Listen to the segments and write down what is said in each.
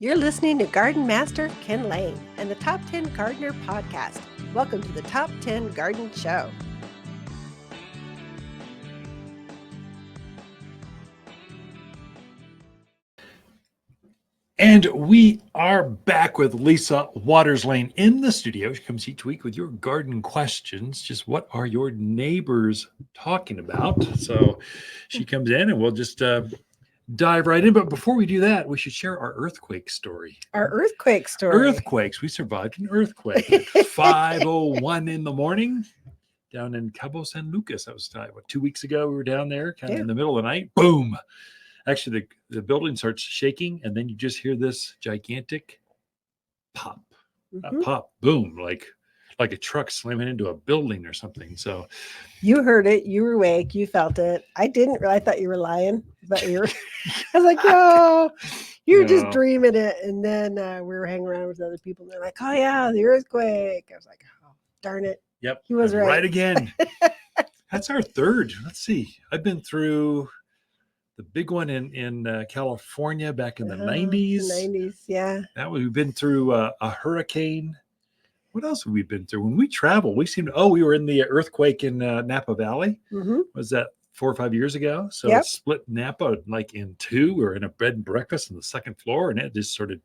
You're listening to Garden Master Ken Lain and the Top 10 Gardener Podcast. Welcome to the Top 10 Garden Show. And we are back with Lisa Lain in the studio. She comes each week with your garden questions. Just what are your neighbors talking about? So she comes in and we'll just dive right in. But before we do that, we should share our earthquake story. Our earthquake story. Earthquakes. We survived an earthquake at 5:01 in the morning down in Cabo San Lucas. That was 2 weeks ago. We were down there kind of in the middle of the night. Boom. Actually, the building starts shaking, and then you just hear this gigantic pop, pop, boom, like a truck slamming into a building or something. So you heard it. You were awake. You felt it. I didn't. I thought you were lying, but you were. I was like, no, you're just dreaming it. And then we were hanging around with other people, and they're like, oh yeah, the earthquake. I was like, oh darn it. Yep, he was right again. That's our third. Let's see. I've been through the big one in California back in the 90s. 90s, yeah. We've been through a hurricane. What else have we been through? When we travel, we were in the earthquake in Napa Valley. Mm-hmm. Was that 4 or 5 years ago? So it split Napa like in two. We were in a bed and breakfast on the second floor, and it just started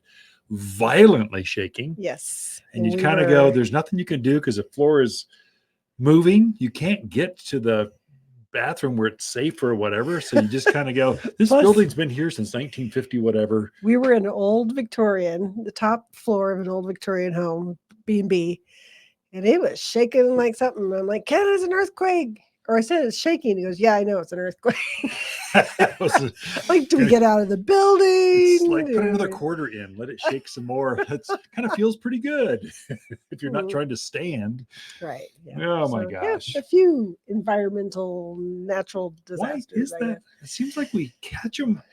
violently shaking. Yes. And you kind of go, there's nothing you can do because the floor is moving. You can't get to the bathroom where it's safe or whatever, so you just kind of go, this building's been here since 1950 whatever. We were in an old Victorian, the top floor of an old Victorian home, B&B, and it was shaking like something. I'm like, Ken, it's an earthquake. Or I said it's shaking. He goes, yeah, I know it's an earthquake. Like, do we get out of the building? It's like, put another quarter in, let it shake some more. It kind of feels pretty good if you're not trying to stand. Right. Yeah. Oh my gosh. Yeah, a few environmental, natural disasters. Why is that? It seems like we catch them.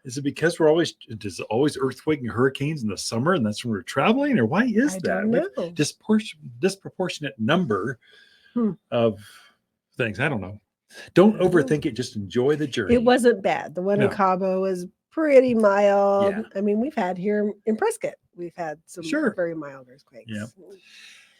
Is it because there's always earthquake and hurricanes in the summer, and that's when we're traveling, or why is that? I don't know. Disproportionate number of things. I don't know. Don't overthink it. Just enjoy the journey. It wasn't bad. The one in Cabo was pretty mild. Yeah. I mean, we've had here in Prescott, we've had some very mild earthquakes. Yeah.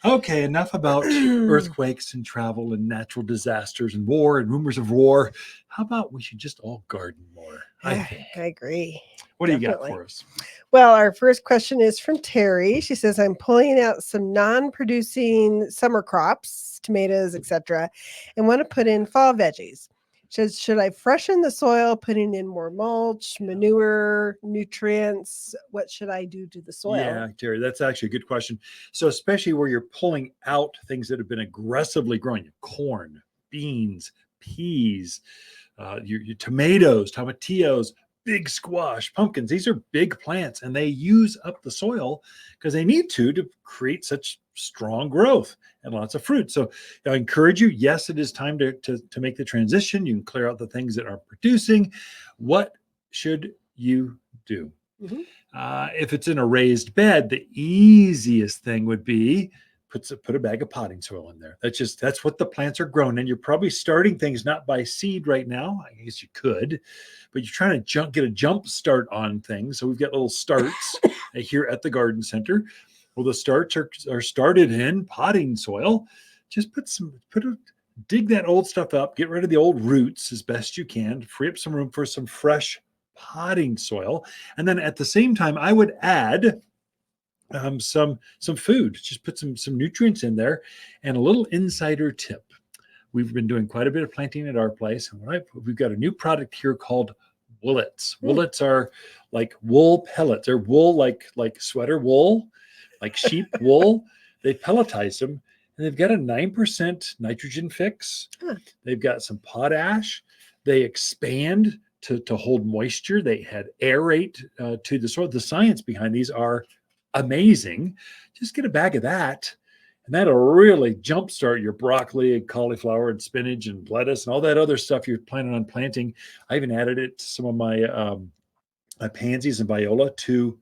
Okay, enough about earthquakes and travel and natural disasters and war and rumors of war. How about we should just all garden more? I agree. What do you got for us? Well, our first question is from Terry. She says, I'm pulling out some non-producing summer crops, tomatoes, etc., and want to put in fall veggies. Should I freshen the soil, putting in more mulch, manure, nutrients? What should I do to the soil? Yeah, Terry, that's actually a good question. So especially where you're pulling out things that have been aggressively growing, corn, beans, peas, your tomatoes, tomatillos, big squash, pumpkins. These are big plants, and they use up the soil because they need to create such strong growth and lots of fruit. So I encourage you, yes, it is time to make the transition. You can clear out the things that aren't producing. What should you do? Mm-hmm. If it's in a raised bed, the easiest thing would be put a bag of potting soil in there. That's what the plants are grown in. You're probably starting things not by seed right now. I guess you could, but you're trying to get a jump start on things. So we've got little starts here at the garden center. Well, the starts are started in potting soil. Just dig that old stuff up, get rid of the old roots as best you can, free up some room for some fresh potting soil. And then at the same time, I would add some food. Just put some nutrients in there. And a little insider tip. We've been doing quite a bit of planting at our place. And we've got a new product here called Willetts. Willetts are like wool pellets. They're wool like sweater wool, like sheep wool. They pelletize them, and they've got a 9% nitrogen fix. They've got some potash. They expand to hold moisture. They aerate to the soil. The science behind these are amazing. Just get a bag of that, and that'll really jumpstart your broccoli and cauliflower and spinach and lettuce and all that other stuff you're planning on planting. I even added it to some of my pansies and viola to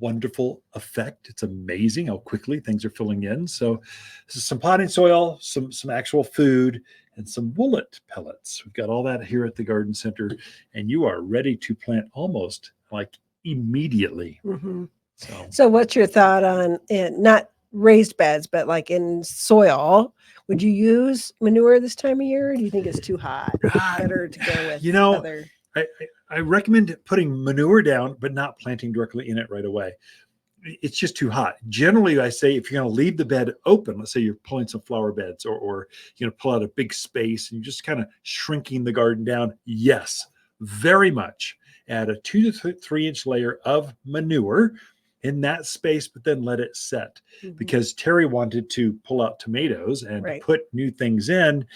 wonderful effect. It's amazing how quickly things are filling in. So this is some potting soil, some actual food, and some Willetts pellets. We've got all that here at the garden center, and you are ready to plant almost like immediately. Mhm. So So what's your thought on not raised beds, but like in soil? Would you use manure this time of year? Or do you think it's too hot? ah, Better to go with you know, other. I recommend putting manure down, but not planting directly in it right away. It's just too hot. Generally, I say if you're going to leave the bed open, let's say you're pulling some flower beds, or you're going to pull out a big space and you're just kind of shrinking the garden down. Yes, very much. Add a 2 to 3 inch layer of manure in that space, but then let it set. Mhm. Because Terry wanted to pull out tomatoes and Right. put new things in,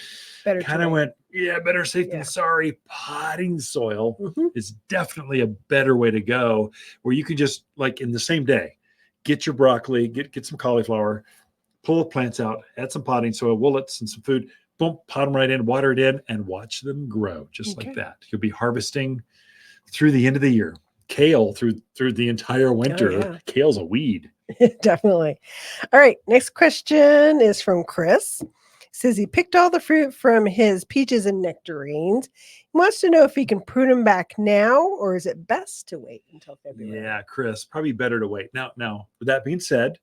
Better kind of to went, yeah, better safe Yeah. than sorry. Potting soil Mhm. is definitely a better way to go, where you can just, like, in the same day, get your broccoli, get some cauliflower, pull the plants out, add some potting soil, Willetts, and some food. Boom, pot them right in, water it in, and watch them grow just like Okay. that. You'll be harvesting through the end of the year. Kale through the entire winter. yeah. Kale's a weed. Definitely. All right. Next question is from Chris. Says he picked all the fruit from his peaches and nectarines. He wants to know if he can prune them back now, or is it best to wait until February? Yeah, Chris, probably better to wait. Now, with that being said,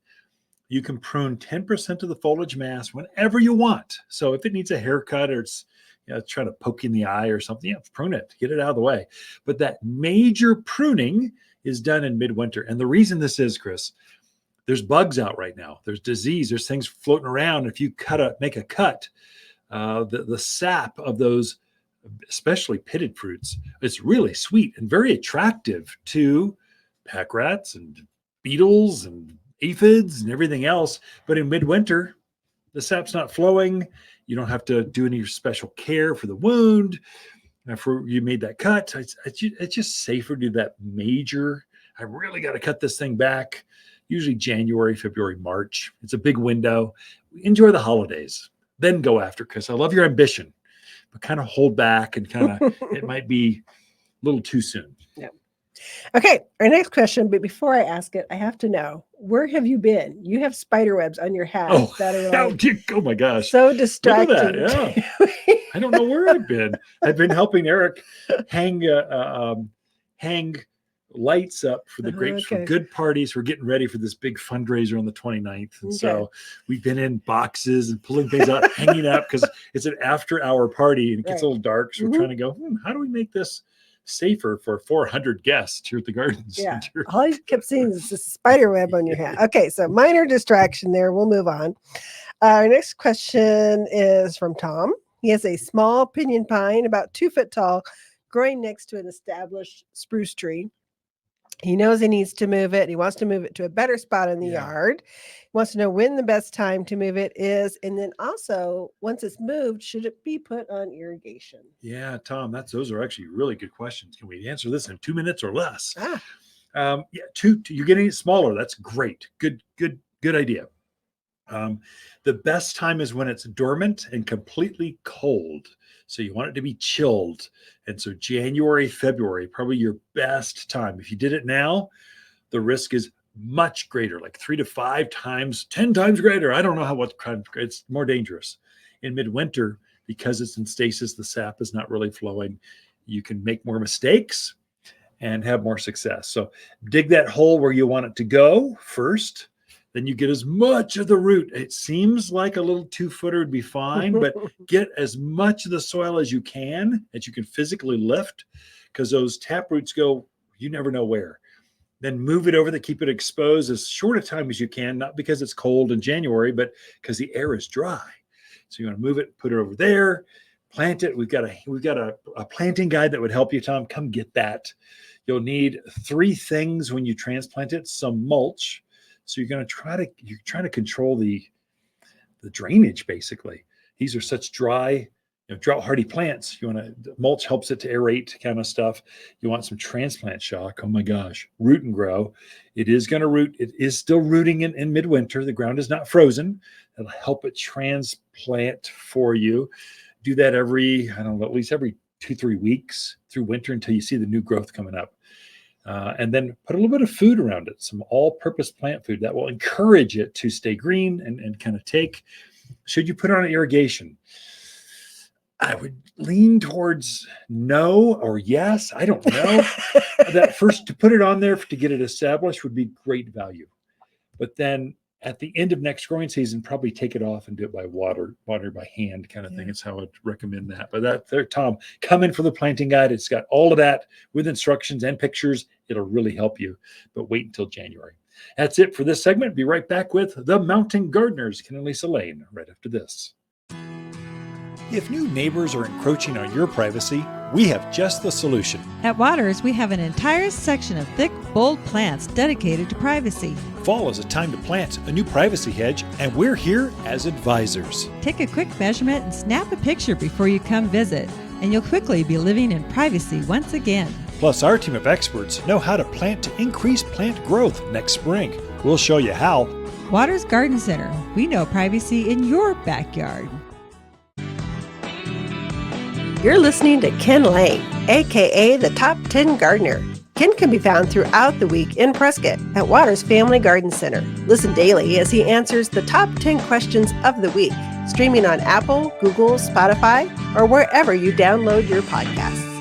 you can prune 10% of the foliage mass whenever you want. So if it needs a haircut, or it's trying to poke in the eye or something, prune it, get it out of the way. But that major pruning is done in midwinter. And the reason this is, Chris, there's bugs out right now. There's disease. There's things floating around. If you make a cut, the sap of those, especially pitted fruits, it's really sweet and very attractive to pack rats and beetles and aphids and everything else. But in midwinter, the sap's not flowing. You don't have to do any special care for the wound. After you made that cut, it's just safer to do that major. I really got to cut this thing back. Usually January, February, March. It's a big window. Enjoy the holidays, then go after, because I love your ambition, but kind of hold back, and kind of it might be a little too soon. Yeah. Okay, our next question, but before I ask it, I have to know, where have you been? You have spider webs on your hat that are like oh my gosh. so Look at distracting. that. Yeah. I don't know where I've been. I've been helping Eric hang lights up for the Grapes for Okay. Good parties. We're getting ready for this big fundraiser on the 29th. And Okay. so we've been in boxes and pulling things out, hanging up, because it's an after hour party and it gets Right. a little dark. So we're trying to go, how do we make this safer for 400 guests here at the garden Yeah. center? All I kept seeing is this spider web on your hat. Okay, so minor distraction there. We'll move on. Our next question is from Tom. He has a small pinyon pine about 2 foot tall growing next to an established spruce tree. He knows he needs to move it. He wants to move it to a better spot in the yard. He wants to know when the best time to move it is. And then also, once it's moved, should it be put on irrigation? Yeah, Tom, those are actually really good questions. Can we answer this in 2 minutes or less? You're getting it smaller. That's great. Good idea. The best time is when it's dormant and completely cold. So you want it to be chilled. And so January, February, probably your best time. If you did it now, the risk is much greater, like 3 to 5 times, 10 times greater. I don't know what kind. It's more dangerous. In midwinter, because it's in stasis, the sap is not really flowing. You can make more mistakes and have more success. So dig that hole where you want it to go first. Then you get as much of the root. It seems like a little 2-footer would be fine, but get as much of the soil as you can physically lift, because those tap roots go, you never know where. Then move it over to keep it exposed as short a time as you can, not because it's cold in January, but because the air is dry. So you want to move it, put it over there, plant it. We've got a planting guide that would help you, Tom. Come get that. You'll need 3 things when you transplant it: some mulch. So you're trying to control the drainage, basically. These are such dry, drought hardy plants. Mulch helps it to aerate, kind of stuff. You want some transplant shock. Oh my gosh, root and grow. It is going to root. It is still rooting in midwinter. The ground is not frozen. It'll help it transplant for you. Do that at least every 2-3 weeks through winter until you see the new growth coming up. And then put a little bit of food around it, some all-purpose plant food that will encourage it to stay green and kind of take. Should you put it on irrigation? I would lean towards no or yes. I don't know. That first, to put it on there to get it established would be great value. But then at the end of next growing season, probably take it off and do it by water by hand kind of thing. It's how I'd recommend that. But that there, Tom, come in for the planting guide. It's got all of that with instructions and pictures. It'll really help you. But wait until January. That's it for this segment. Be right back with the Mountain Gardeners, Ken and Lisa Lain, right after this. If new neighbors are encroaching on your privacy, we have just the solution. At Waters, we have an entire section of thick, bold plants dedicated to privacy. Fall is a time to plant a new privacy hedge, and we're here as advisors. Take a quick measurement and snap a picture before you come visit, and you'll quickly be living in privacy once again. Plus, our team of experts know how to plant to increase plant growth next spring. We'll show you how. Waters Garden Center. We know privacy in your backyard. You're listening to Ken Lain, aka the Top 10 Gardener. Ken can be found throughout the week in Prescott at Waters Family Garden Center. Listen daily as he answers the top 10 questions of the week, streaming on Apple, Google, Spotify, or wherever you download your podcasts.